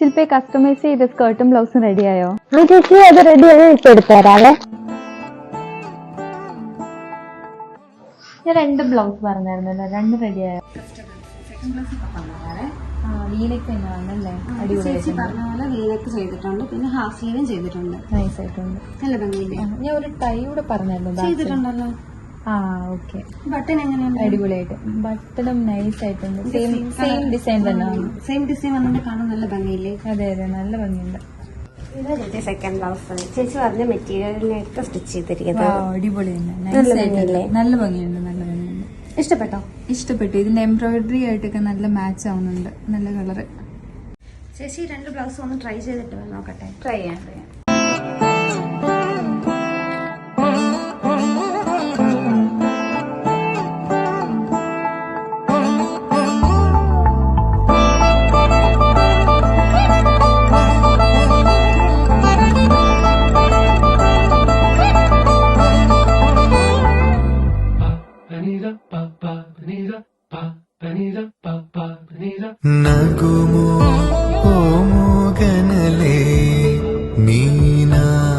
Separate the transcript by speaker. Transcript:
Speaker 1: ശില്പയെ customise ചെയ്ത സ്കേർട്ടും ബ്ലൗസും റെഡിയായോ?
Speaker 2: ചേച്ചി അത് റെഡിയാണ്, ഇപ്പൊ എടുത്തുതരാവേ.
Speaker 1: ഞാൻ 2 ബ്ലൗസ് പറഞ്ഞായിരുന്നല്ലോ, 2 റെഡിയായോ?
Speaker 3: ചേച്ചി പറഞ്ഞ പോലെ വീനക്ക് ചെയ്തിട്ടുണ്ട്, പിന്നെ ഹാഫ് സ്ലീവും ചെയ്തിട്ടുണ്ട്.
Speaker 1: നൈസ് ആയിട്ടുണ്ട്,
Speaker 3: നല്ല ഭംഗിയില്ലേ?
Speaker 1: ഞാൻ ഒരു ടൈ കൂടെ പറഞ്ഞായിരുന്നു.
Speaker 3: ചെയ്തിട്ടുണ്ടല്ലോ.
Speaker 1: ഓക്കെ.
Speaker 3: ബട്ടൺ എങ്ങനെയാണ്?
Speaker 1: അടിപൊളിയായിട്ട് ബട്ടണും നൈസ് ആയിട്ടുണ്ട്. സെയിം ഡിസൈൻ തന്നെ.
Speaker 3: സെയിം ഡിസൈൻ വന്നിട്ട് കാണാൻ നല്ല ഭംഗിയില്ലേ?
Speaker 1: അതെ അതെ, നല്ല ഭംഗിയുണ്ട്.
Speaker 3: ഇതാ ചേച്ചി സെക്കൻഡ് ബ്ലൗസ്. ചേച്ചി പറഞ്ഞ മെറ്റീരിയലിനൊക്കെ സ്റ്റിച്ച് ചെയ്തിരിക്കുന്നത്.
Speaker 1: അടിപൊളി തന്നെ, നൈസ് ആയിട്ടില്ലേ? നല്ല ഭംഗിയുണ്ട്, നല്ല ഭംഗിയുണ്ട്.
Speaker 3: ഇഷ്ടപ്പെട്ടോ?
Speaker 1: ഇഷ്ടപ്പെട്ടു. ഇതിന്റെ എംബ്രോയിഡറി ആയിട്ടൊക്കെ നല്ല മാച്ച് ആവുന്നുണ്ട്, നല്ല കളറ്.
Speaker 3: ചേച്ചി 2 ബ്ലൗസ് ഒന്ന് ട്രൈ ചെയ്തിട്ട് നോക്കട്ടെ.
Speaker 1: ട്രൈ ചെയ്യാം.
Speaker 4: നഗുമോ ഓ മോഗനലേ നീനാജാലേ